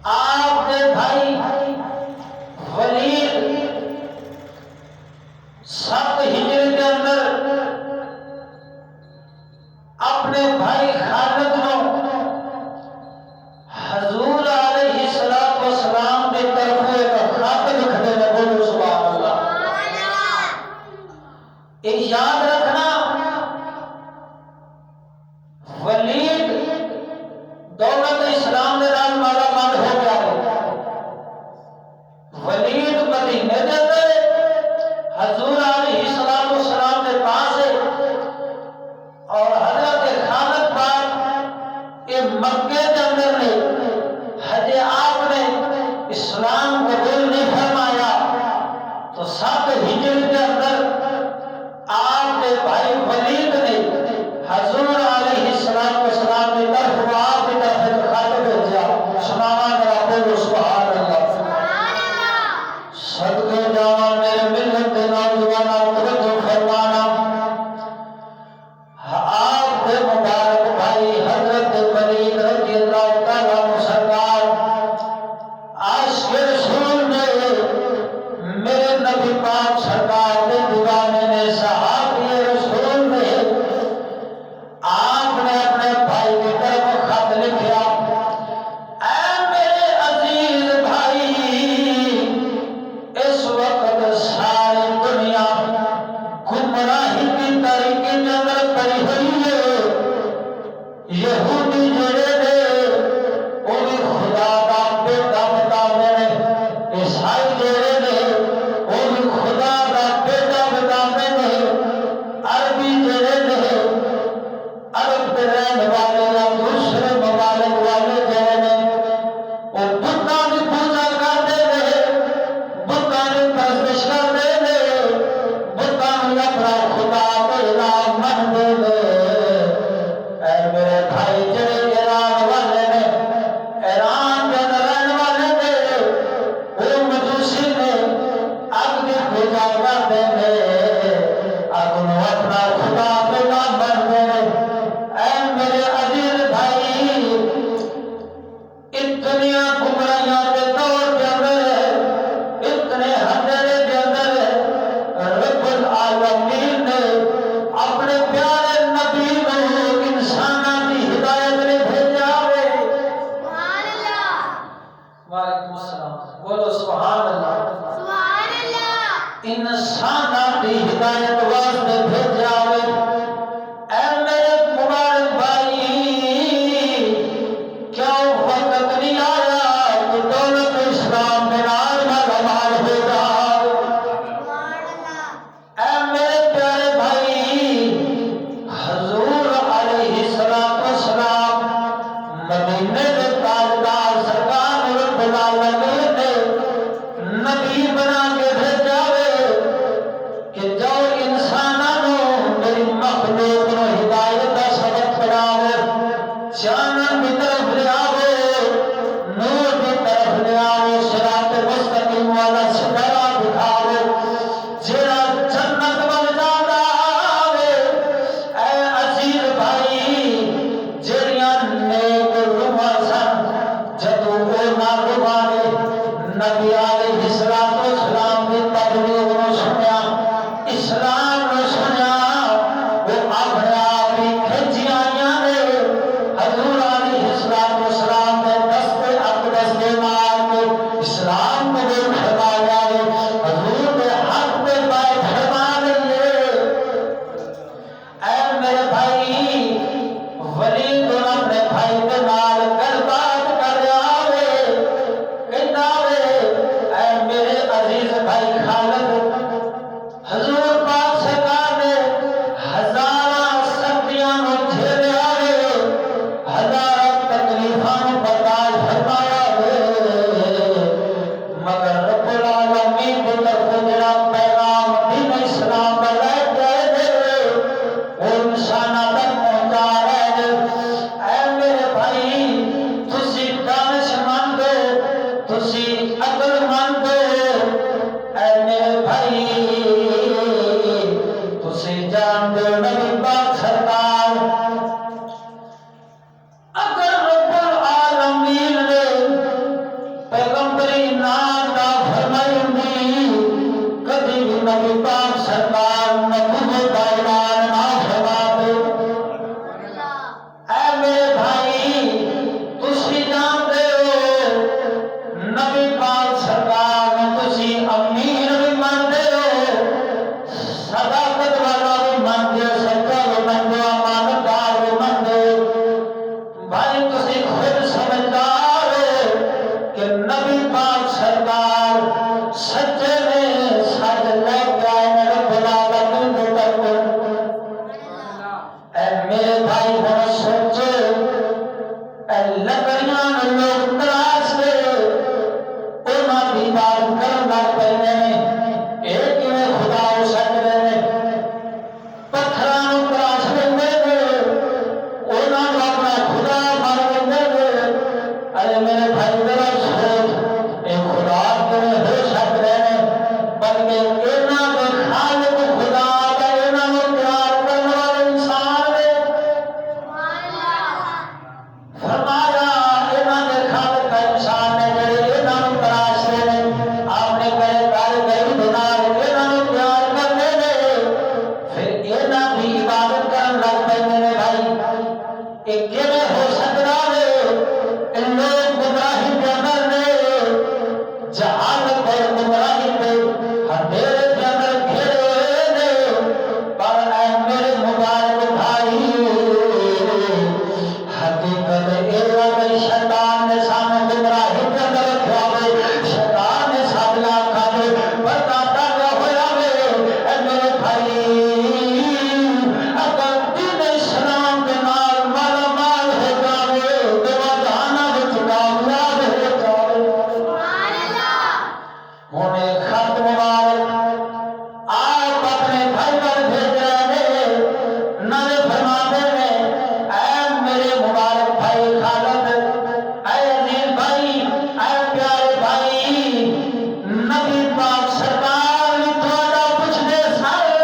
آپ کے بھائی ولید 7 ہجری کے اندر اپنے بھائی خالد نو حضور علیہ السلام کی طرف ایک خط لکھنے میں بولو سبحان اللہ۔ یاد رکھنا ولید دولت اسلام کے نال مالا مال ہو گیا ہے۔ ولید مدینے کے اندر حضور علیہ السلام کے پاس ہے اور حضرت خالد پاک یہ مکے کے اندر نے حجے آپ نے اسلام قبول نہیں فرمایا تو 7 ہجری کے اندر آپ کے بھائی ولید نے حضور علیہ السلام کی طرف آپ کی طرف ایک خط بھیجا۔ سنانا میرا بولو سبحان اللہ۔ صدقے جاواں میرے ملت کے نوجوانوں توجہ فرمانا، آپ کے مبارک بھائی حضرت ولید رضی اللہ تعالیٰ عنہ سرکار عاشق رسول نے میرے نبی پاک سرکار کے دیوانے نے صحابی رسول نے آپ نے اپنے بھائی کی طرف خط لکھا، اے میرے عزیز بھائی، اس وقت ساری دنیا گمراہی کی تاریکی کے اندر پڑی ہوئی ہے۔ یہودی جڑے نے وہ بھی خدا دا بیٹا بتاوے نے، عیسائی جڑے نے وہ بھی خدا دا بیٹا بتاوے نے، عربی جڑے نے عرب کے رہنے والے یا دوسرے ممالک والے جڑے نے وہ بتاں کی پوجا کرتے ہیں، بتاں کی پرستش کرتے ہیں، بتاں کی اپنا خدا کا الہ منتے ہیں۔ اے میرے بھائی جڑے ایران والے نے، ایران کے اندر رہنے والے نے، وہ مجوسی نے اگ کی پوجا کرتے ہیں، اگ نو اپنا خدا کا الہ منتے ہیں۔ اے میرے عزیز بھائی، اتنی گمراہیاں کے دور کے اندر، اتنے اندھیرے کے اندر رب العالمین نے اپنے پیارے نبی کو انساناں کی ہدایت نے بھیجا ہے۔ سبحان اللہ۔ وعلیکم السلام، بولو سبحان اللہ۔ سبحان اللہ۔ انساناں کی ہدایت واسطے بھیجا ہے۔ اے میرے مبارک بھائی، کیا وقت نہیں آیا کہ دولت اسلام کے نال مالا مال ہو جائے؟ اے میرے پیارے بھائی، حضور علیہ السلام مدینے کے تاجدار سرکار رب العالمین نے نبی بنا کے بھیجا ہے کہ جو انسانوں میری مخلوق نو ہدایت کا سبق پڑھاوے، جانن کی طرف لے آوے، نور کی طرف لے آوے، صراط مستقیم والا ستارہ دکھاوے، جیڑا جنت بن جاتا آوے۔ اے عزیز بھائی، جیڑیاں نیک روحاں سن، جدوں وہ ناگواں نے نبی علیہ السلام کی تبلیغ نو سنیا، اسلام نو سنیا، وہ اپنے آپ ہی کھچی آئیاں نے حضور علیہ السلام کے دستے اقدس کے مار کے اسلام قبول فرما لیا ہے، حضور کے حق پہ بیعت فرما لئے۔ اے میرے بھائی، ولید اپنے بھائی کے نال گلبات کر رہا ہے، کہتا ہے اے میرے عزیز بھائی خالد، حضور پاک سرکار نے ہزاراں سختیاں نو جھیلیا ہے، ہزاراں تکلیفاں نو برداشت فرمایا ہے، مگر رب العالمین کی طرف جڑا پیغام دین اسلام کا لے گئے تھے وہ انساناں تک پہنچا رہے ہیں۔ اے میرے بھائی، تسی دانش مند ہو، تسی عقل مند ہو، اے میرے بھائی، تسی جانتے ہو نبی پاک سرکار اگر رب العالمین نے نبی پاک سرکار سچے نے سچ لے کے آئے نے رب العالمین دے تک اے میرے بھائی ہن سوچے اے لکڑیاں لوگ تراش کے انہاں دی بات کرن لگ پے نے اے کیویں خدا ہو سکدے نے پتھراں نوں تراش لیندے نے انہاں نوں اپنا خدا مان لیندے نے ارے میرے بھائی ذرا سوچ اے خدا کیویں ہو سکدے نے بلکہ انہاں دے خالق خدا تے انہاں نوں پیار کرن والے انسان نے فرمایا انہاں دے خالق انسان نے جڑے انہاں نوں تراشتے نے آپ نے کہے کر گئی دینار انہاں نوں پیار کرنے نے پھر انہاں دی عبادت کرن لگ پیندے نے بھائی اے کیویں ہو سکدا ہے ان لوگ گمراہی کے اندر نے جہالت اور گمراہی کے اندھیرے کے اندر گھرے ہوئے نے پر اے میرے مبارک بھائی حقیقت یہ شیطان نے سامنے گمراہی کے اندر رکھا ہوئے شیطان نے سامنے آکھا دے بتاتا گیا ہوا ہے اے میرے بھائی اگر دین اسلام کے نال مالا مال ہو جاوے تو جہانا وچ کامیاب ہو جاوے ہونے خط مبارک آپ اپنے بھائی پر بھیج رہے ہیں نبی فرماتے ہیں اے میرے مبارک بھائی خالد اے عزیز بھائی اے پیارے بھائی نبی پاک سرکار تھوڑا کچھ دے سارے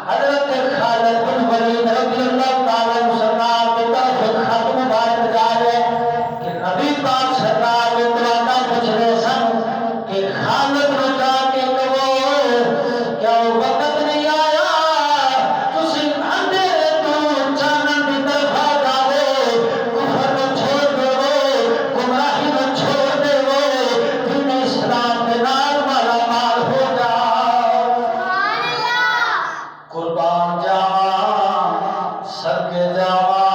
حضرت خالد بن ولید رضی اللہ تعالیٰ عنہ سرکار کی طرف خط مبارک جا رہے کہ نبی پاک سرکار تھوڑا کچھ دے سن کہ خالد نے جا کے کہو کیا وقت نہیں آیا تسی اندھیرے تو چانن کی طرف آ جاؤ کفر کو چھوڑ دو گمراہی کو چھوڑ دو دین اسلام کے نال مالا مال ہو جاؤ قربان جاواں صدقے جاواں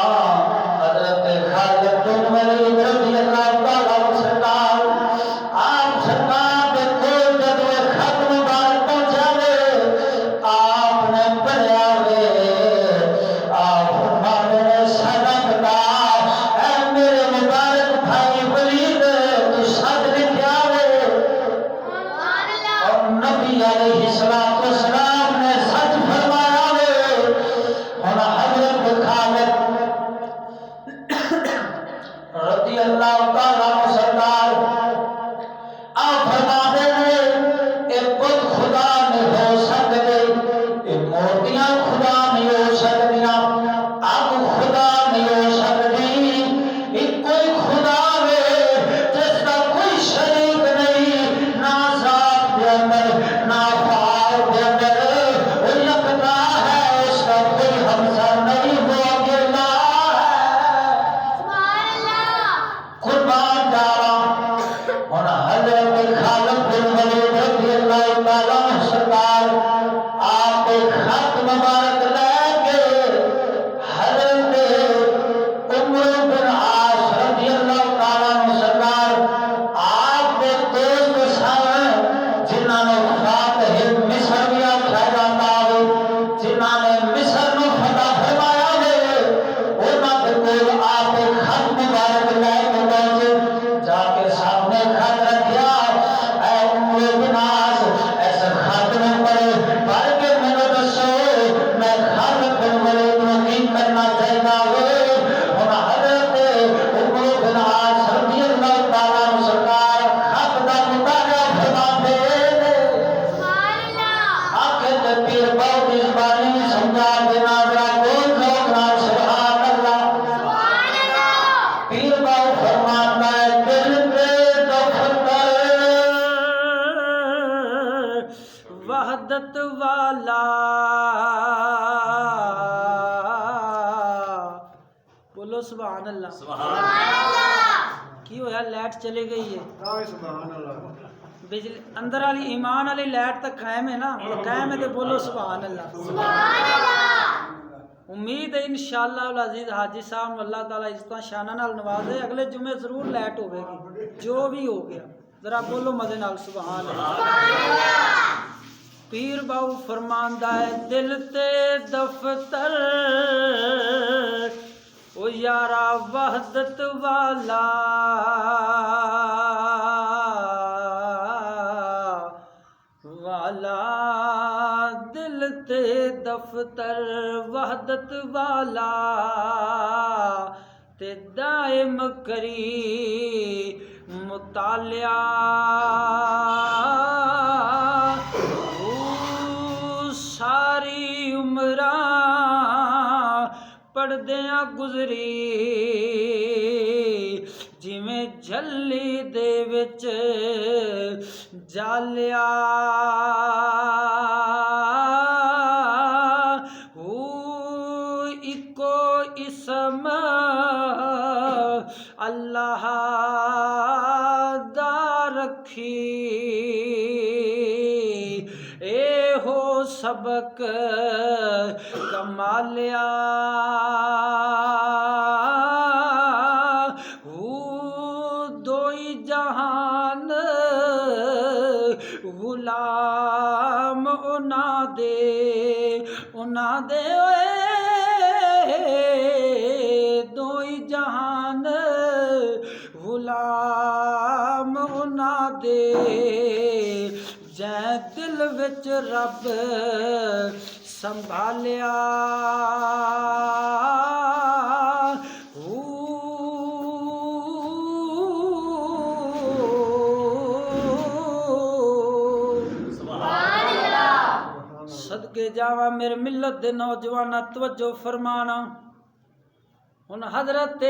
حضرت خالد بن ولید رضی اللہ تعالیٰ عنہ سرکار آپ سرکار دے کول جب یہ خط مبارک پہنچا وے آپ نے پڑھیا وے آپ فرمانے نے ساڈا پتا اے میرے مبارک بھائی ولید تو سچ لکھیا وے اور نبی علیہ الصلوۃ والسلام نے سچ فرمایا وے ہن حضرت خالد رضی اللہ تعالیٰ عنہ سرکار آپ فرماتے ہیں اے بت خدا نہیں ہو سکتے اے مورتیاں خدا نہیں ہو سکتیاں آگ خدا نہیں ہو سکتی اے کوئی خدا ہے جس کا کوئی شریک نہیں نہ ذات کے اندر نہ فعال کے اندر وہ یکتا ہے اس کا کوئی ہمسر نہیں وہ اکیلا ہے قربان جاواں ہن حضرت خالد بن ولید رضی اللہ تعالیٰ عنہ سرکار آپ ایک خط مبارک لے کے حضرت عمر بن عاص رضی اللہ تعالیٰ عنہ سرکار آپ کے دوست سن جنہاں نے فاتح مصر بھی آکھیا جاتا ہے جنہاں نے مصر نو فتح فرمایا ہے انہاں دے کول آپ ایک خط مبارک لے کے پہنچے جا کے سامنے خط رکھیا اے عمر بن عاص ایسا خط نہ پڑھ کے مینوں دسو میں خالد بن ولید نوں کی کرنا چاہیدا ہے ہن حضرت عمر بن عاص رضی اللہ تعالیٰ عنہ سرکار خط دا مطالعہ فرماتے آخر تے پیر بہت کی زبانی سمجھا دینا ذرا کون ذوق نال سبحان اللہ پیر باو فرماتا ہے دل پہ دفتر وحدت والا بولو سبحان اللہ کی ہویا لائٹ چلے گئی ہے بجلی اندر والی ایمان والی لائٹ تک قائم ہے نا وہ قائم ہے تو بولو سبحان اللہ امید ہے انشاءاللہ العزیز حاجی صاحب اللہ تعالیٰ اس طرح شانہ نال نوازے اگلے جمعے ضرور لیٹ ہوے گی جو بھی ہو گیا ذرا بولو مزے نال سبحان اللہ پیر باؤ فرماندا ہے دل تے دفتر او یارا وحدت والا دل تے دفتر وحدت والا تے دائم کری مطالعہ ساری عمراں پڑھدیاں گزری جویں جھلی دے وچ جالیا اکو اسم اللہ دا رکھی اے ہو سبق کمالیا دوئی جہان غلام انا دے دوئی جہان غلام انا دے جے دل وچ رب سنبھالیا صدقے جاواں میرے ملت دے نوجواناں توجہ فرمانا ہن حضرت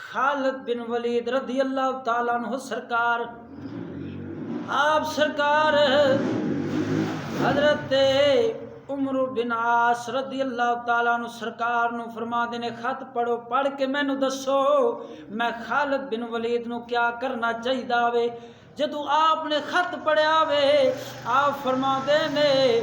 خالد بن ولید رضی اللہ تعالیٰ عنہ سرکار آپ سرکار حضرت عمر بن عاص رضی اللہ تعالیٰ عنہ سرکار نو فرما دینے خط پڑھو پڑھ کے مینوں دسو میں خالد بن ولید نو کیا کرنا چاہیے وے جدو آپ نے خط پڑھیا وے آپ فرما دینے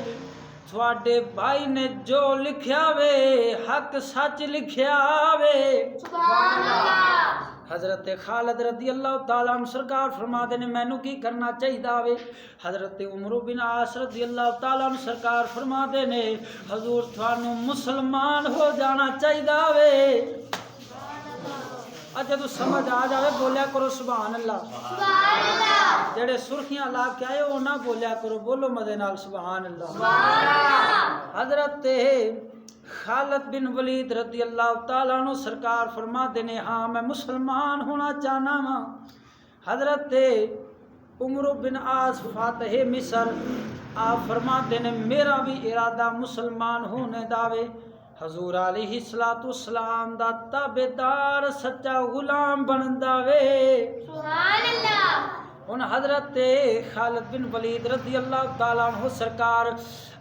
تھوڑے بھائی نے جو لکھیا وے حق سچ لکھیا وے سبحان اللہ حضرت خالد رضی اللہ تعالیٰ عنہ سرکار فرما دینے مینوں کی کرنا چاہیے وے حضرت عمر بن عاص رضی اللہ تعالیٰ عنہ سرکار فرما دینے حضور تھانوں مسلمان ہو جانا چاہیے وے جدو سمجھ آ جائے بولیا کرو سبحان اللہ جڑے سرخیاں لا کے آئے وہ نہ بولیا کرو بولو مدے نال سبحان اللہ حضرت خالد بن ولید رضی اللہ تعالیٰ عنہ سرکار فرما دینے ہاں میں مسلمان ہونا چاہنا ہاں حضرت عمر بن عاص فاتح مصر آپ فرما دینے میرا بھی ارادہ مسلمان ہونے داوے حضور علیہ السلام دا تابعدار سچا غلام بندا وے سبحان اللہ ان حضرت خالد بن ولید رضی اللہ تعالیٰ عنہ سرکار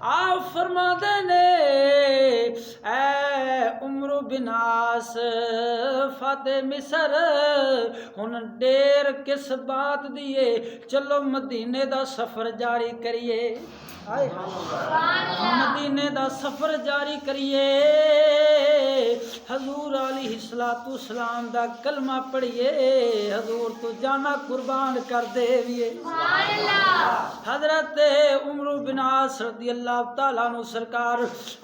آپ فرما دینے اے عمر بن عاص فاتح مصر ہن دیر کس بات دیے چلو مدینے دا سفر جاری کریے مدینے دا سفر جاری کریے حضور علیہ السلام دا کلمہ پڑھیے حضور تو جانا قربان کر دے ویے حضرت عمر بن عاص رضی اللہ تعالیٰ عنہ سرکار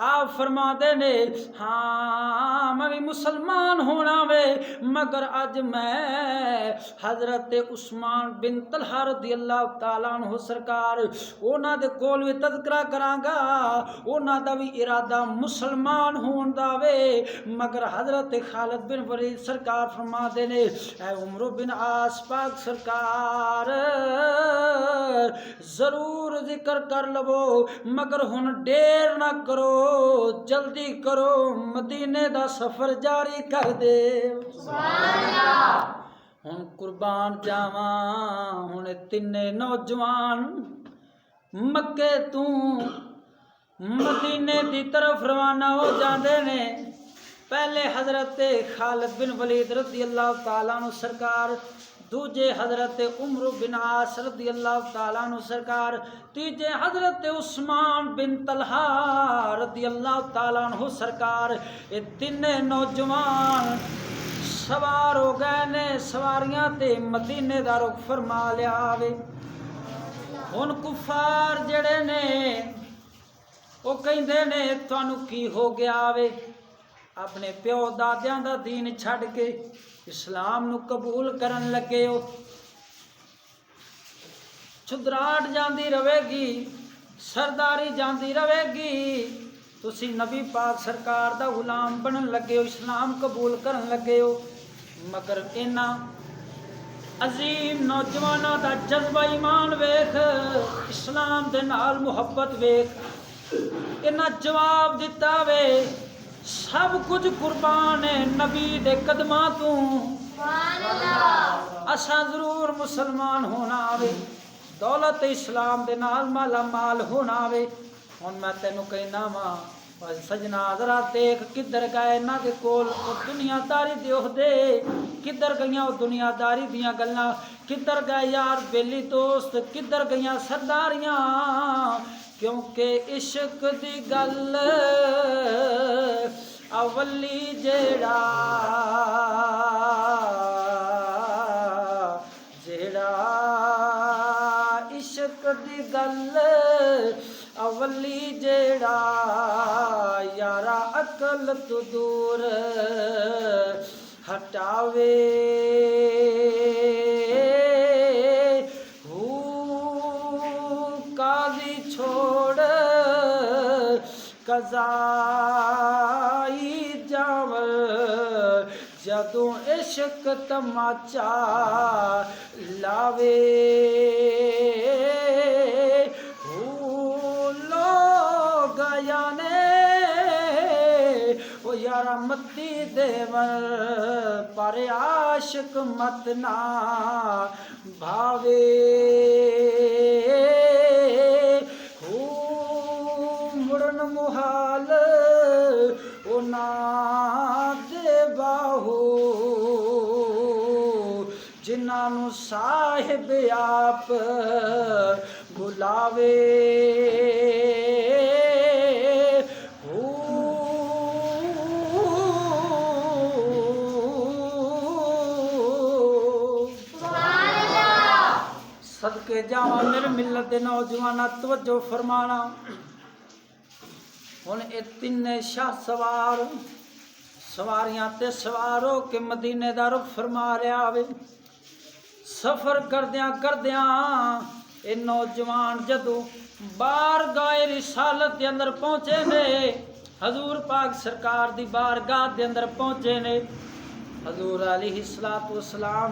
آپ فرما دینے ہاں میں بھی مسلمان ہونا وے مگر اج میں حضرت عثمان بن طلحہ رضی اللہ تعالیٰ عنہ سرکار اونا دے کول بھی تذکرہ کرانگا اونا دا بھی ارادہ مسلمان ہون دا وے مگر حضرت خالد بن ولید سرکار فرما دینے اے عمر بن عاص پاک سرکار ضرور ذکر کر لو مگر ہن دیر نہ کرو جلدی کرو مدینے دا سفر جاری کر دے سبحان اللہ ہن قربان جاواں ہن تینے نوجوان مکے تو مدینے دی طرف روانہ ہو جاندے نے پہلے حضرت خالد بن ولید رضی اللہ تعالیٰ عنہ سرکار، دوجے حضرت عمر بن عاص رضی اللہ تعالیٰ عنہ سرکار، تیجے حضرت عثمان بن طلحہ رضی اللہ تعالیٰ عنہ سرکار، یہ تینے نوجوان سوار ہو گئے نے، سواریاں تے مدینے دا رخ فرما لیا وے۔ ہن کفار جڑے نے وہ کہندے نے تانوں کی ہو گیا وے، اپنے پیو دادیاں دا دین چھڈ کے اسلام نو قبول کرن لگے ہو، چھدراہٹ جاندی رہے گی، سرداری جاندی رہے گی، تسی نبی پاک سرکار دا غلام بنن لگے ہو، اسلام قبول کرن لگے ہو، مگر انہاں عظیم نوجواناں دا جذبہ ایمان ویکھ، اسلام دے نال محبت ویکھ، انہاں جواب دتا وے سب کچھ قربان ہے نبی دے قدماں تو، اساں ضرور مسلمان ہونا آوے، دولت اسلام دے نال مالا مال ہونا آوے۔ ہن میں تینوں کہنا وا سجنا ذرا دیکھ کدھر گئے انہاں دے کول او دنیا داری دے عہدے، کدھر گئیاں او دنیا داری دیاں گلاں، کدھر گئے یار بیلی دوست، کدھر گئیاں سرداریاں، کیونکہ عشق دی گل اولی جیڑا عشق دی گل اولی جیڑا یارا عقل تو دور ہٹاوے، قاضی چھوڑ قضائی جاور، جدوں عشق تماچا لاوے، لوگ یانے او یارا متی دیور پر عاشق مت نہ بھاوے، مڑن محال او نا دے باہو، جنہاں نو صاحب آپ بلاوے، صدقے جاواں میرے ملت دے نوجواناں توجہ فرمانا، ہن اے تینے شاہ سوار سواریاں تے سوار ہو کے مدینے دا رخ فرما رہا وے، سفر کردیاں کردیاں اے نوجوان جدوں بارگاہ رسالت دے اندر پہنچے نے، حضور پاک سرکار دی بارگاہ دے اندر پہنچے نے، حضور علیہ الصلوۃ والسلام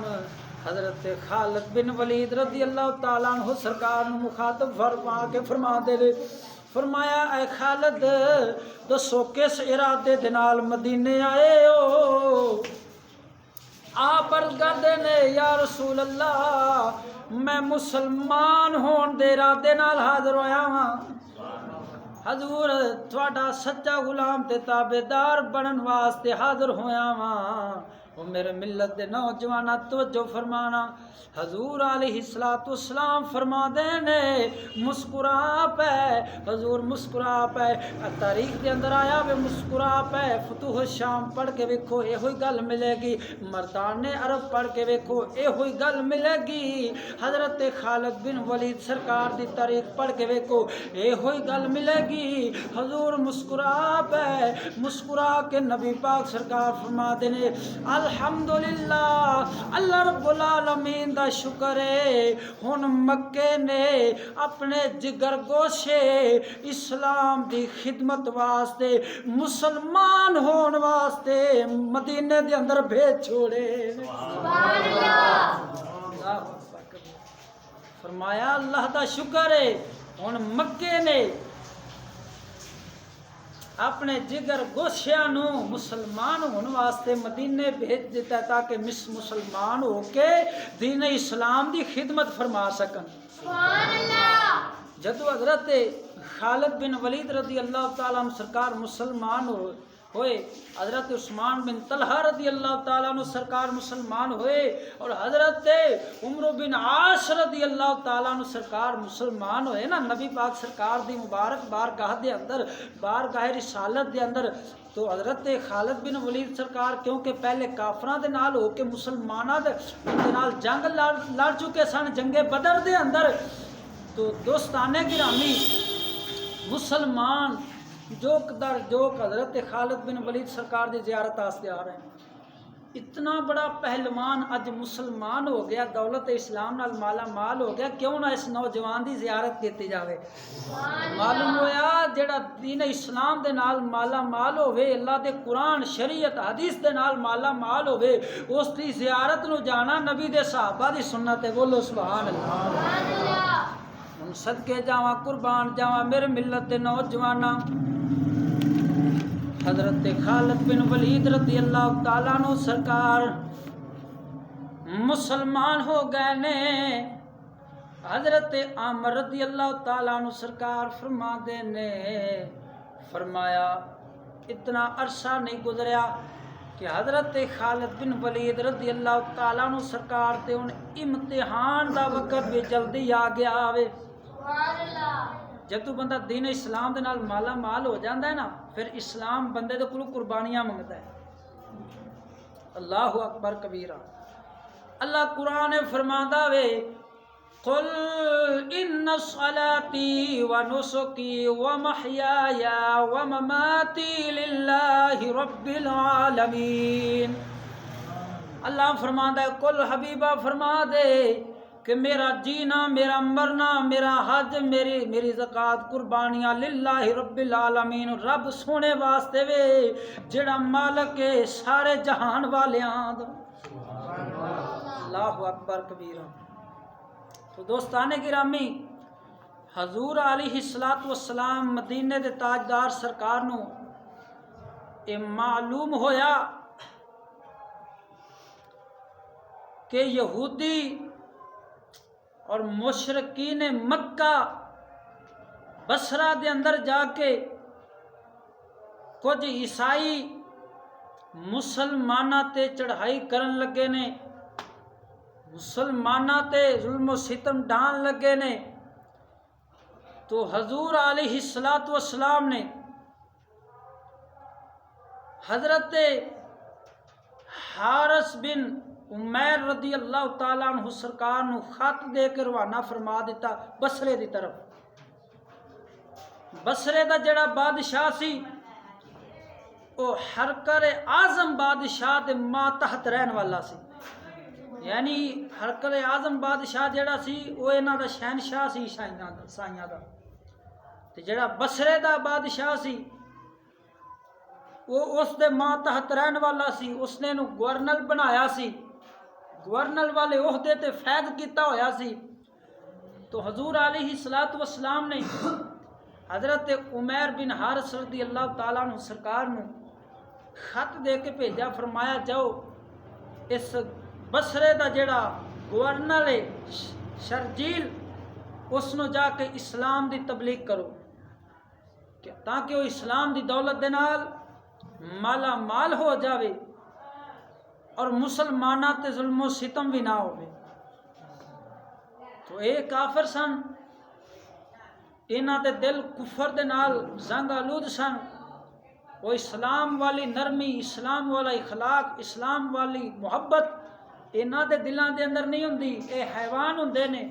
حضرت خالد بن ولید رضی اللہ تعالیٰ عنہ سرکار نو مخاطب فرما کے فرما دے لے، فرمایا اے خالد دسو کس ارادے دے نال مدینے آئے ہو؟ آپ عرض کردے نے یا رسول اللہ میں مسلمان ہون دے ارادے نال حاضر ہویا ہاں، حضور تھوڑا سچا غلام تے تابعدار بنن واسطے حاضر ہویا ہاں۔ وہ میرے ملت دے نوجوانہ توجہ فرمانا، حضور علیہ الصلوۃ والسلام فرما دے نے مسکرا پے، حضور مسکرا پے، تاریخ دے اندر آیا وے مسکرا پے، فتوح الشام پڑھ کے ویکھو یہ ہوئی گل ملے گی، مردان عرب پڑھ کے ویکھو یہ ہوئی گل ملے گی، حضرت خالد بن ولید سرکار دی تاریخ پڑھ کے ویکھو یہ ہوئی گل ملے گی، حضور مسکرا پے، مسکرا کے نبی پاک سرکار فرما دے نے الحمدللہ اللہ رب العالمین دا شکر ہے، ہن مکے نے اپنے جگر گوشے اسلام دی خدمت واسطے مسلمان ہون واسطے مدینے دے اندر بھیج چھوڑے، سبحان اللہ، فرمایا اللہ دا شکر ہے، ہن مکے نے اپنے جگر گوشیاں نو مسلمان ہون واسطے مدینے بھیج دیتا ہے تاکہ مسلمان ہو کے دین اسلام دی خدمت فرما سکن، سبحان اللہ۔ جدو حضرت خالد بن ولید رضی اللہ تعالیٰ عنہ سرکار مسلمان ہو ہوئے، حضرت عثمان بن طلحہ رضی اللہ تعالیٰ عنہ سرکار مسلمان ہوئے، اور حضرت عمر بن عاص رضی اللہ تعالیٰ عنہ سرکار مسلمان ہوئے نا نبی پاک سرکار دی مبارک بارگاہ دے اندر، بارگاہ رسالت دے اندر، تو حضرت خالد بن ولید سرکار کیونکہ پہلے کافراں دے نال ہو کے مسلماناں دے نال جنگ لڑ چکے سن جنگ بدر دے اندر، تو دوستانے گرامی مسلمان جو حضرت خالد بن ولید سرکار دی زیارت واسطے آ رہے ہیں، اتنا بڑا پہلوان اج مسلمان ہو گیا، دولت اسلام نال مالا مال ہو گیا، کیوں نہ اس نوجوان دی زیارت کیتی جاوے؟ معلوم ہویا جڑا دین اسلام دے نال مالا مال ہوئے، اللہ دے قرآن شریعت حدیث دے نال مالا مال ہوئے، اس دی زیارت نو جانا نبی دے صحابہ دی سنت ہے، بولو سبحان اللہ۔ ہن صدقے جاواں قربان جاواں میرے ملت دے نوجواناں، حضرت خالد بن ولید رضی اللہ تعالیٰ عنہ سرکار مسلمان ہو گئے نے، حضرت عامر رضی اللہ تعالیٰ عنہ سرکار فرما دے نے فرمایا اتنا عرصہ نہیں گزریا کہ حضرت خالد بن ولید رضی اللہ تعالیٰ عنہ سرکار تے ان امتحان دا وقت بھی جلدی آ گیا آوے۔ جدو بندہ دین اسلام دے نال مالا مال ہو جاندہ ہے نا، پھر اسلام بندے دے کلو قربانیاں منگتا ہے۔ اللہ اکبر کبیرہ۔ اللہ قرآن فرماندہ وے قل ان صلاتی و نسکی و محیای و مماتی للہ رب العالمین۔ اللہ فرماندہ ہے قل حبیبہ فرما دے کہ میرا جینا، میرا مرنا، میرا حج، میری زکوٰۃ قربانیاں للہ رب العالمین، رب سونے واسطے وے جڑا مالک ہے سارے جہان والیاں دا۔ اللہ اکبر کبیرہ۔ تو دوستانے گرامی، حضور علیہ الصلوۃ والسلام مدینے دے تاجدار سرکار نو اے معلوم ہویا کہ یہودی اور مشرکین مکہ بصرہ دے اندر جا کے کچھ عیسائی مسلمانہ تے چڑھائی کرن لگے نے، مسلمانہ تے ظلم و ستم ڈھان لگے نے، تو حضور علیہ الصلوۃ والسلام نے حضرت حارث بن عمیر رضی اللہ تعالیٰ عنہ سرکار نو خط دے کے روانہ فرما دیتا بصرے دی طرف۔ بصرے دا جڑا بادشاہ سی وہ ہرکر اعظم بادشاہ دے ماتحت رہن والا سی، یعنی ہرکر اعظم بادشاہ جڑا سی وہ انہاں دا شہنشاہ سی عیسائیاں دا، تے جڑا بصرے دا بادشاہ سی وہ اس دے ماتحت رہن والا سی، اس نے نو گورنر بنایا سی، گورنر والے عہدے تے فیض کیتا ہویا سی۔ تو حضور علیہ الصلوۃ والسلام نے حضرت عمیر بن حارث رضی اللہ تعالیٰ عنہ سرکار نو خط دے کے بھیجا، فرمایا جاؤ اس بصرے دا جڑا گورنر ہے شرجیل اس نو جا کے اسلام دی تبلیغ کرو تاکہ وہ اسلام دی دولت دے نال مالا مال ہو جاوے اور مسلمانہ تے ظلم و ستم بھی نہ ہوئے۔ تو اے کافر سن، انہاں دے دل کفر دے نال زنگ آلود سن، وہ اسلام والی نرمی، اسلام والا اخلاق، اسلام والی محبت انہاں دے دلاں دے اندر نہیں ہوندی، اے حیوان ہوندے نے۔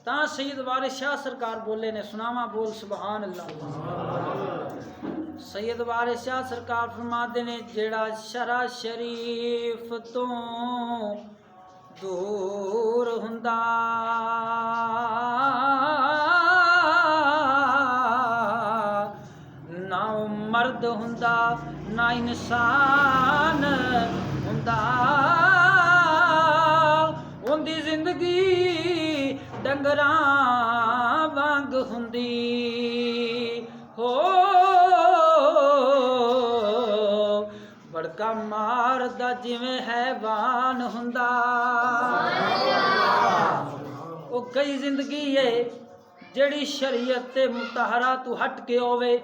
تاں سید وارث شاہ سرکار بولے نے، سناواں بول سبحان اللہ۔ سید وارث شاہ سرکار فرماتے نے جڑا شرع شریف تو دور ہوندا نہ مرد ہوندا نہ انسان ہوندا، ہوندی زندگی ڈنگراں وانگ ہوندی ہو، بڑکا ماردا جویں حیوان ہوندا۔ او کئی زندگی ہے جڑی شریعت تے متحرہ تو ہٹ کے ہووے،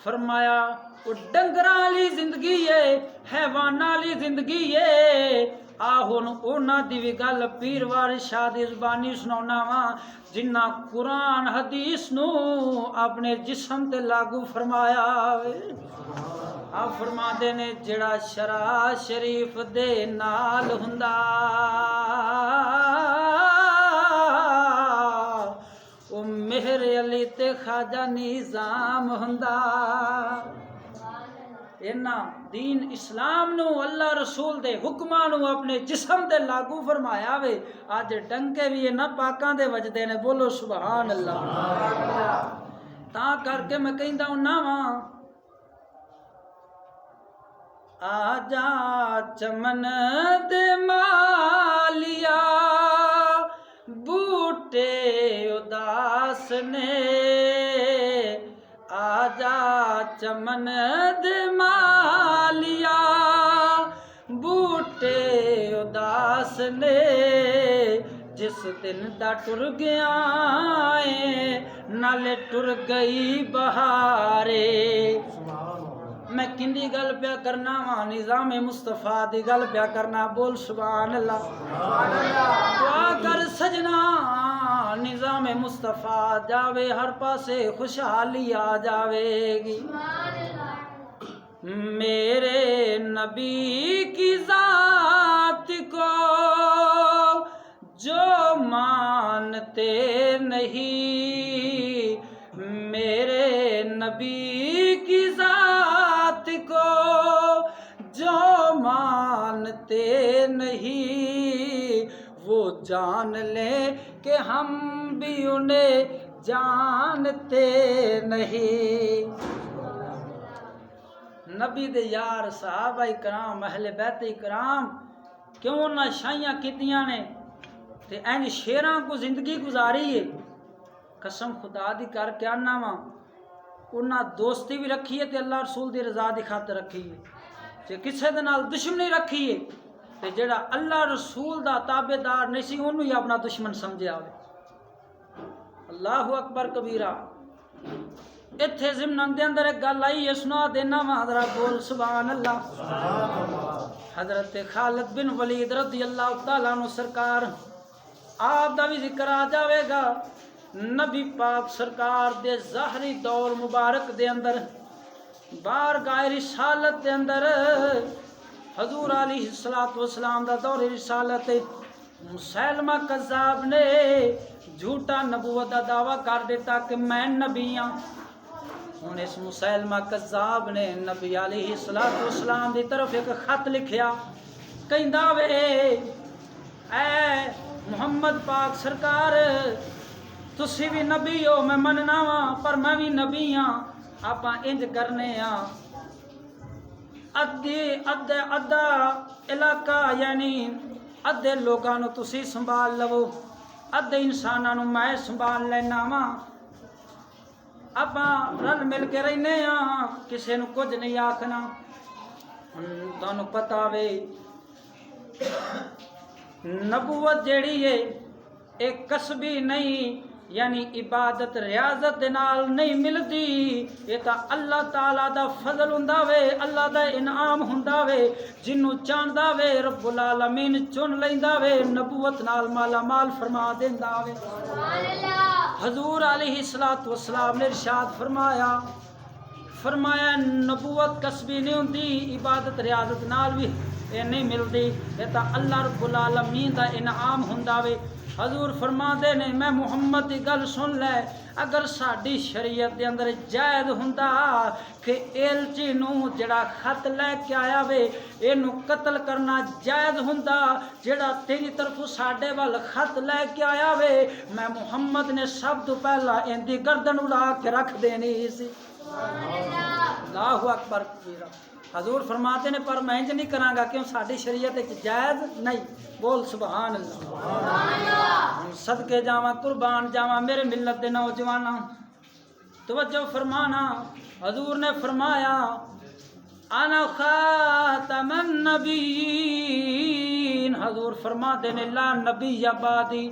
فرمایا وہ ڈنگراں والی زندگی ہے حیواناں والی زندگی ہے آ ہن انہاں دی وی گل پیر وارث شاہ دی زبانی سناؤنا وا جنہ قرآن حدیث نو اپنے جسم تے لاگو فرمایا آپ فرما دے نے جڑا شرع شریف دے نال ہوندا او مہر علی تے خواجہ نظام ہوندا اینا دین اسلام نو اللہ رسول دے حکماں نو اپنے جسم تے لاگو فرمایا وے اج ڈنکے بھی نہ پاکاں دے وجدے نے بولو سبحان اللہ تا کر کے میں کہندا ہوں واں آجا چمن دے مالیا بوٹے اداس نے آجا چمن دے مالیا بوٹے اداس نے جس دن دا ٹر گیا نالے ٹر گئی بہارے میں کندی گل پیا کرنا وا نظام مصطفیٰ دی گل پیا کرنا بول سبحان اللہ دعا کر سجنا نظام مصطفیٰ جاوے ہر پاسے خوشحالی آ جاوے گی میرے نبی کی ذات کو جو مانتے نہیں میرے نبی کی ذات کو جو مانتے نہیں وہ جان لے کہ ہم بھی انہیں جانتے نہیں نبی دے یار صحابہ کرام اہل بیت کرام کیوں نہ شائیاں کیتیاں نے تے این شیراں کو زندگی گزاری ہے قسم خدا دی کر کے آنا وا انہاں دوستی بھی رکھی ہے تے اللہ رسول دی رضا دی خاطر رکھی ہے جے کسے دے نال دشمنی رکھی ہے تے جڑا اللہ رسول دا تابعدار نہیں سی اونوں ہی اپنا دشمن سمجھیا ہوے اللہ اکبر کبیرہ اتھے ضمن دے اندر ایک گل آئی ہے سنا دینا وا حضرت بول سبحان اللہ حضرت خالد بن ولید رضی اللہ تعالیٰ عنہ سرکار آپ دا بھی ذکر آ جاوے گا نبی پاک سرکار دے ظاہری دور مبارک دے اندر بارگاہ رسالت دے اندر حضور علیہ السلام دا دور رسالت مسیلمہ کذاب نے جھوٹا نبوت دا دعویٰ کر دیتا کہ میں نبی ہاں ہن اس مسیلمہ کذاب نے نبی علیہ السلام دی طرف ایک خط لکھیا کہندا وے اے محمد پاک سرکار تسی بھی نبی ہو میں مننا وا پر میں بھی نبی ہاں آپاں انج کرنے ہاں ادھا علاقہ یعنی ادھے لوگاں نو تسی سنبھال لو ادھے انساناں نو میں سنبھال لینا وا آپاں رل مل کے رہنے ہاں کسے نو کچھ نہیں آکھنا تانوں پتہ وے نبوت جیڑی ہے ایک کسبی نہیں یعنی عبادت ریاضت دے نال نہیں ملدی یہ تا اللہ تعالیٰ دا فضل ہوندا وے اللہ دا انعام ہوندا وے جنوں چاہندا وے رب العالمین چن لیندا وے نبوت نال مالا مال فرما دیندا وے حضور علیہ السلام نے ارشاد فرمایا نبوت کسبی نہیں ہوندی عبادت ریاضت نال بھی یہ نہیں ملدی یہ تا اللہ رب العالمین دا انعام ہوندا وے حضور فرما دے نے میں محمد دی گل سن لے اگر ساڈی شریعت دے اندر جائز ہوندا کہ ایلچی نو جڑا خط لے کے آیا وے اینو قتل کرنا جائز ہوندا جڑا تیری طرف ساڈے ول خط لے کے آیا وے میں محمد نے سب تو پہلا ان دی گردن اڑا کے رکھ دینی سی اللہ اکبر کبیرہ حضور فرماتے نے پر میں انج نہیں کراں گا کیوں ساڈی شریعت وچ جائز نہیں بول سبحان اللہ صدقے جاواں قربان جاواں میرے ملت دے نوجواناں توجہ فرمانا حضور نے فرمایا انا خاتم النبیین حضور فرماتے نے لا نبی بعدی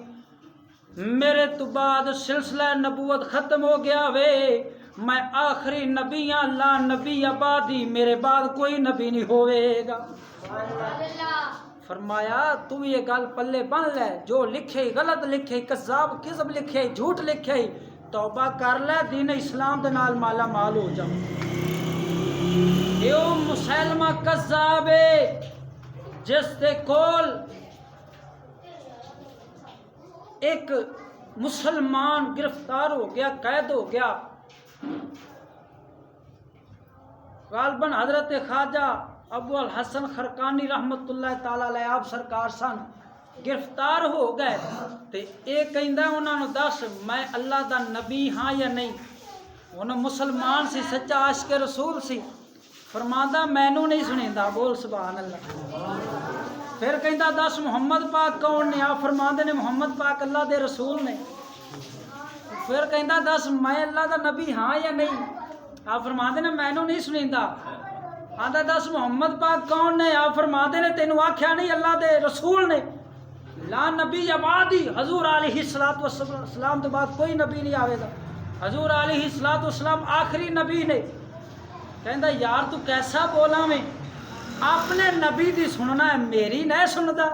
میرے تو بعد سلسلہ نبوت ختم ہو گیا وے میں آخری نبی ہاں، لا نبی آبادی، میرے بعد کوئی نبی نہیں ہوئے گا۔ فرمایا تو یہ گل پلے بن لے، جو لکھے غلط لکھے، کذاب کذب لکھے، جھوٹ لکھے، توبہ کر لے، دین اسلام دے نال مالا مال ہو جاؤ۔ یہ مسلمہ کذاب ہے جس دے کول ایک مسلمان گرفتار ہو گیا، قید ہو گیا۔ غالباً حضرت خواجہ ابو الحسن خرقانی رحمت اللہ تعالی علیہ آپ سرکار سن، گرفتار ہو گئے تے اے کہندا انہاں نوں دس میں اللہ دا نبی ہاں یا نہیں؟ انہاں مسلمان سی، سچا عاشق رسول سی، فرماندا مینوں نہیں سنیندا، بول سبحان اللہ۔ پھر کہندا دس محمد پاک کون نے؟ آپ فرماندے نے محمد پاک اللہ دے رسول نے۔ پھر کہندا دس میں اللہ دا نبی ہاں یا نہیں؟ آپ فرماندے نے مینوں نہیں سنیندا۔ آندا دس محمد پاک کون نے؟ آپ فرماندے نے تینوں آکھیا نہیں اللہ دے رسول نے، لا نبی آبادی، حضور علیہ الصلوۃ والسلام تو بعد کوئی نبی نہیں آوے گا، حضور علیہ الصلوۃ والسلام آخری نبی نے۔ کہندا یار تو کیسا بولا میں، اپنے نبی دی سننا ہے میری نہیں سندا؟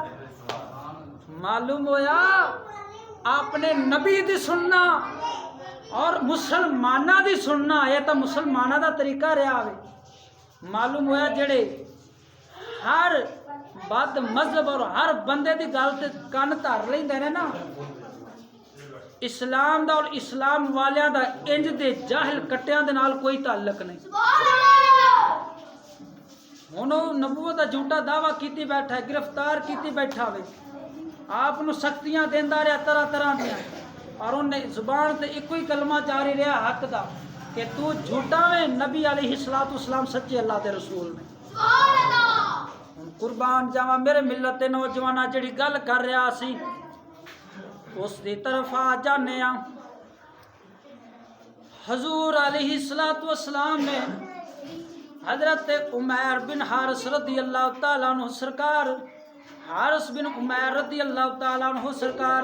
معلوم ہویا اپنے نبی دی سننا اور مسلمانہ دی سننا یہ تو مسلمانہ دا طریقہ رہا ہے۔ معلوم ہویا جڑے ہر بد مذہب اور ہر بندے دی گل تے کن دھر لیندے نے نا، اسلام دا اور اسلام والیاں دا انج دے جاہل کٹیاں دے نال کوئی تعلق نہیں۔ انہوں نبوت دا جھوٹا دعویٰ کیتی بیٹھا ہے، گرفتار کیتی بیٹھا ہوئے، آپ نو سختیاں دیندا رہا طرح طرح دیاں، اور انہیں زبان تے ایک ہی کلمہ جاری رہا حق دا کہ تو جھوٹا میں نبی علیہ الصلوۃ والسلام سچے اللہ دے رسول نے۔ قربان جاواں میرے ملت دے نوجواناں جڑی گل کر رہا سی اس دی طرف آ جانے ہاں۔ حضور علیہ الصلوۃ والسلام نے حضرت عمیر بن حارث رضی اللہ تعالیٰ عنہ سرکار، حارث بن عمیر رضی اللہ تعالیٰ عنہ سرکار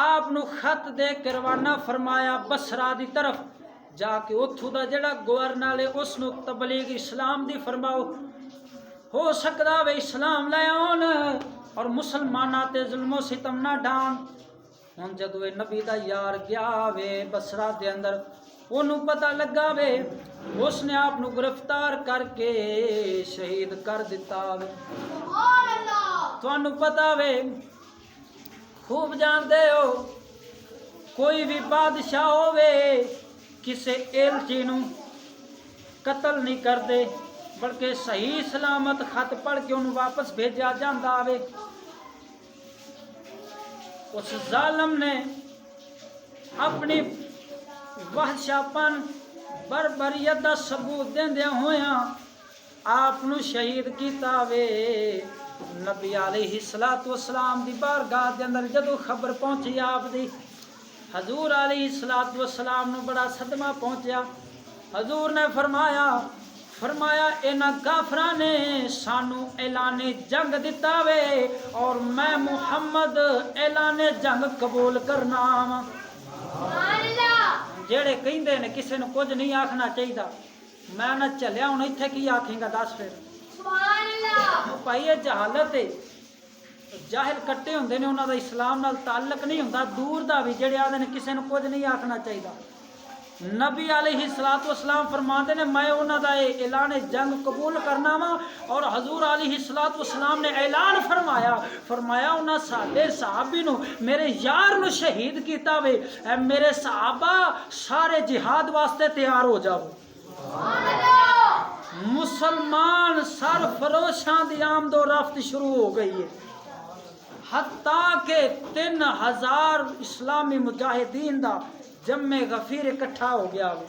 آپ نو خط دے کے روانہ فرمایا بصرہ دی طرف، جا کے اتھو دا جڑا گورنر ہے اس نو تبلیغ اسلام دی فرماؤ، ہو سکدا وے اسلام لے آن اور مسلماناں تے ظلم و ستم نہ ڈان۔ ہن جدو نبی دا یار گیا وے بصرہ دے اندر، انہوں پتہ لگا وے اس نے آپ نو گرفتار کر کے شہید کر دیتا وے۔ تو انہوں پتہ وے خوب جان دے ہو کوئی بھی بادشاہ ہوئے کسے ایلچی نو قتل نہیں کر دے بلکہ صحیح سلامت خط پڑھ کے انہوں واپس بھیجا جاندہ آوے۔ اس ظالم نے اپنی وحشہ پن بربریت دا ثبوت دیندے ہویاں آپ نو شہید کیتا وے۔ نبی علیہ الصلوۃ والسلام دی بارگاہ دے اندر جدو خبر پہنچی آپ دی، حضور علیہ الصلوۃ والسلام نو بڑا صدمہ پہنچیا۔ حضور نے فرمایا انہاں کافراں نے سانو اعلان جنگ دتا وے اور میں محمد اعلان جنگ قبول کرنا وا۔ جڑے کہندے نے کسے نو کچھ نہیں آکھنا چاہیے، میں نہ چلیا ہن ایتھے کی آکھیں گا دس پھر؟ بھائی یہ جہالت ہے، جاہل کٹے ہوندے نے انہاں دا اسلام نال تعلق نہیں ہوندا، دور دا بھی جڑے آدھے نے کسے نو کچھ نہیں آکھنا چاہیے۔ نبی علیہ الصلوۃ والسلام فرماندے نے میں انہاں دا اعلان جنگ قبول کرنا وا، اور حضور علیہ الصلوۃ والسلام نے اعلان فرمایا انہاں ساڈے صحابی نو میرے یار نو شہید کیتا وے، اے میرے صحابہ سارے جہاد واسطے تیار ہو جاؤ۔ مسلمان سر فروشاں دی آمد و رفت شروع ہو گئی ہے، حتیٰ کہ 3000 اسلامی مجاہدین دا جمع غفیر اکٹھا ہو گیا ہوئے۔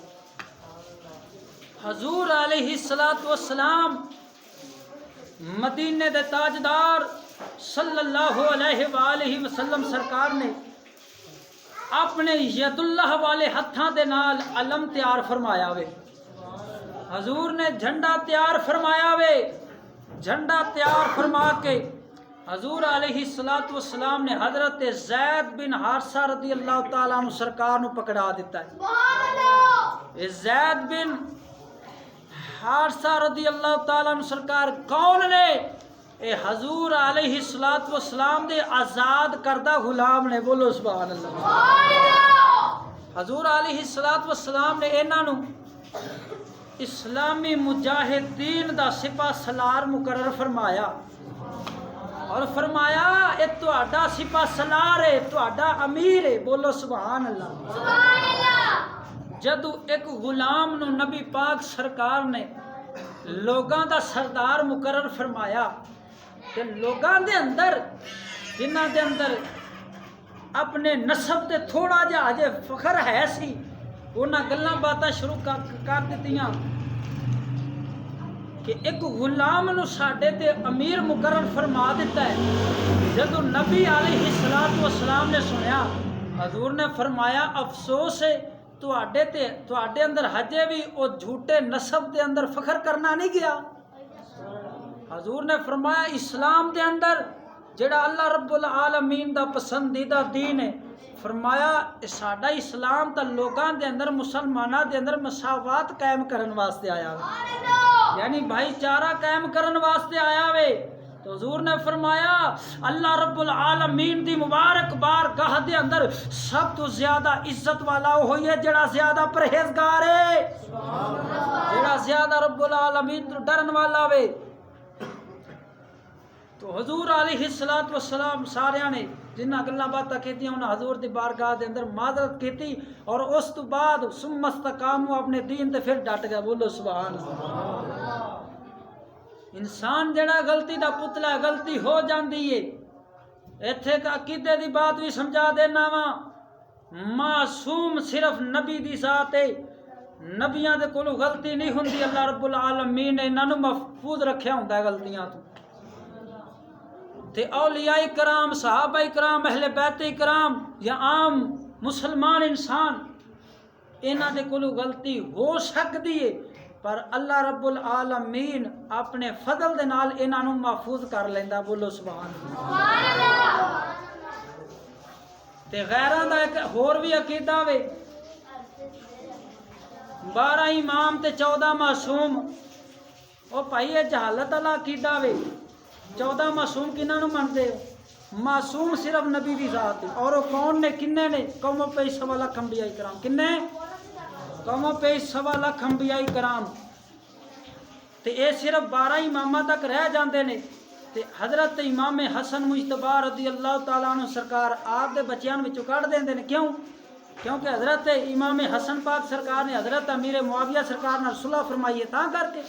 حضور علیہ الصلوۃ والسلام مدینے دے تاجدار صلی اللہ علیہ وآلہ وسلم سرکار نے اپنے ید اللہ والے ہتھاں دے نال علم تیار فرمایا وے، حضور نے جھنڈا تیار فرمایا وے، جھنڈا تیار فرما کے حضور علیہ الصلوۃ والسلام نے حضرت زید بن حارثہ رضی اللہ تعالیٰ عنہ سرکار نو پکڑا دیتا ہے۔ زید بن حارثہ رضی اللہ تعالیٰ عنہ سرکار کون نے؟ اے حضور علیہ الصلوۃ والسلام دے آزاد کردہ غلام نے. بولو سبحان اللہ. حضور علیہ الصلوۃ والسلام نے انہاں نو اسلامی مجاہدین دا سپاہ سالار مقرر فرمایا اور فرمایا اے تہاڈا سپاہ سالار ہے، تہاڈا امیر ہے. بولو سبحان اللہ. جدو ایک غلام نو نبی پاک سرکار نے لوگاں دا سردار مقرر فرمایا کہ لوگاں دے اندر جنہ دے اندر اپنے نسب تے تھوڑا جہا اجے فخر ہے سی انہاں گلاں باتاں شروع کر دتیاں کہ ایک غلام نو ساڈے تے امیر مقرر فرما دیتا ہے. جدو نبی علیہ الصلوۃ والسلام نے سنیا حضور نے فرمایا افسوس ہے تواڈے اندر ہجے بھی او جھوٹے نسب دے اندر فخر کرنا نہیں گیا. حضور نے فرمایا اسلام دے اندر جڑا اللہ رب العالمین دا پسندیدہ دین ہے، فرمایا ساڈا اسلام تا لوگاں دے اندر مسلماناں دے اندر مساوات قائم کرن واسطے آیا وے، یعنی بھائی چارہ قائم کرن واسطے آیا وے. تو حضور نے فرمایا اللہ رب العالمین دی مبارک بارگاہ دے اندر سب تو زیادہ عزت والا ہوئی ہے جڑا زیادہ پرہیزگار ہے، جڑا زیادہ رب العالمین تو ڈرن والا وے. تو حضور علیہ الصلوۃ والسلام سارے نے جنہ گلاں باتاں کیتیاں انہاں حضور دی بارگاہ دے اندر معذرت کیتی اور اس تو بعد ثم استقاموا اپنے دین تے پھر ڈٹ گئے. بولو سبحان اللہ. انسان جڑا غلطی دا پتلا غلطی ہو جاندی ہے. ایتھے ایک عقیدے دی بات بھی سمجھا دینا وا، معصوم صرف نبی دی ذات ہے، نبیاں دے کولوں غلطی نہیں ہوندی. اللہ رب العالمین نے انہاں نوں محفوظ رکھیا ہوندا ہے غلطیاں تو. تے اولیاء کرام، صحابہ کرام، اہل بیت کرام یا عام مسلمان انسان انہاں دے کولوں غلطی ہو سکدی ہے، پر اللہ رب العالمین اپنے فضل دے نال انہاں نوں محفوظ کر لیندا. بولو سبحان اللہ. تے غیراں دا ایک ہور بھی عقیدہ وے، 12 امام تے 14 معصوم. او بھائی یہ جہالت والا عقیدہ وے. 14 معصوم کنہاں نوں منتے ہو؟ معصوم صرف نبی دی ذات ہے. اور وہ کون نے؟ کنے نے؟ قوموں پہ 1.25 لاکھ انبیاء کرام. کنے؟ قوموں پہ 1.25 لاکھ انبیاء کرام. تے اے صرف 12 اماماں تک رہ جاندے نے. تے حضرت امام حسن مجتبی رضی اللہ تعالیٰ عنہ سرکار آپ دے بچیاں وچوں کڈ دیندے نے. کیوں؟ کیونکہ حضرت امام حسن پاک سرکار نے حضرت امیر معاویہ سرکار نال صلح فرمائی ہے. تاں کر کے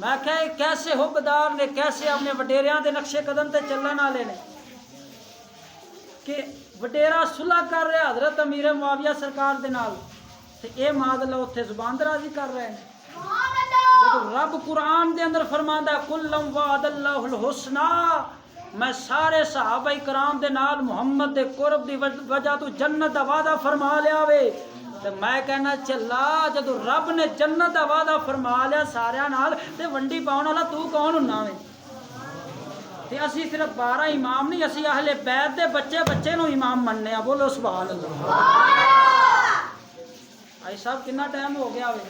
میں کہ کیسے حکمدار نے، کیسے اپنے وڈیریاں دے نقش قدم تے چلن والے نے کہ وڈیرا صلح کر رہے حضرت امیر معاویہ سرکار دے نال تے اے ماد اللہ اتنے زبان درازی کر رہے ہیں. جب رب قرآن دے اندر فرماندا ہے کلم وعد اللہ الحسنی، میں سارے صحابہ کرام دے نال محمد دے قرب دی وجہ تو جنت دا وعدہ فرما لیا وے. تے میں کہنا چلا جدو رب نے جنت دا وعدہ فرما لیا سارے نال تے ونڈی پاؤن والا تو کون ہوندا وے؟ تے اسی صرف 12 امام نہیں، اسی اہل بیت دے بچے بچے نو امام مننے آ. بولو سبحان اللہ. آئی صاحب کتنا ٹائم ہو گیا وے؟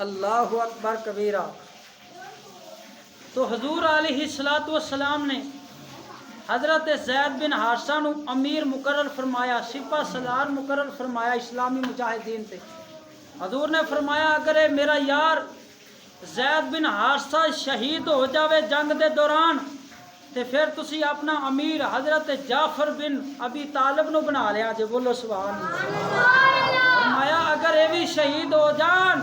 اللہ اکبر کبیرہ. تو حضور علیہ الصلوۃ والسلام نے حضرت زید بن حارثہ نو امیر مقرر فرمایا، سپاہ سالار مقرر فرمایا اسلامی مجاہدین تے. حضور نے فرمایا اگر اے میرا یار زید بن حارثہ شہید ہو جاوے جنگ دے دوران تے پھر تسی اپنا امیر حضرت جعفر بن ابی طالب نو بنا لیا جے. بولو سبحان اللہ. فرمایا اگر اے بھی شہید ہو جان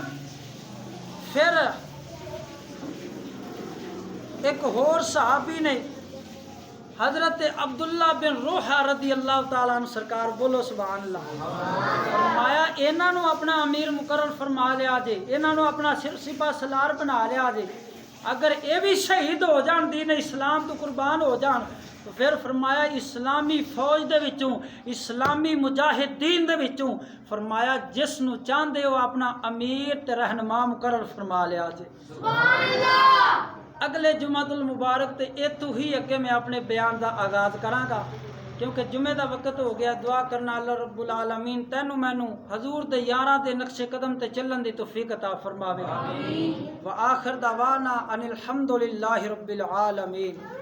پھر ایک اور صحابی نے حضرت عبداللہ بن روحہ رضی اللہ تعالیٰ عنہ سرکار. بولو سبحان اللہ. فرمایا انہاں نو اپنا امیر مقرر فرما لیا جے، انہاں نو اپنا سپاہ سالار بنا لیا جے. اگر اے بھی شہید ہو جان دین اسلام تو قربان ہو جان تو پھر فرمایا اسلامی فوج دے وچوں، اسلامی مجاہدین دے وچوں فرمایا جس نو چاہندے ہو اپنا امیر تے رہنما مقرر فرما لیا جے. سبحان اللہ. اگلے جمعہ المبارک تے ایتھوں ہی اگے میں اپنے بیان دا آغاز کراں گا. کیونکہ جمعے دا وقت ہو گیا دعا کرنا اللہ رب العالمین تینو مینو حضور دے یاراں دے نقش قدم تے چلن دی توفیق عطا فرماوے آمین وآخر دعوانا ان الحمدللہ رب العالمین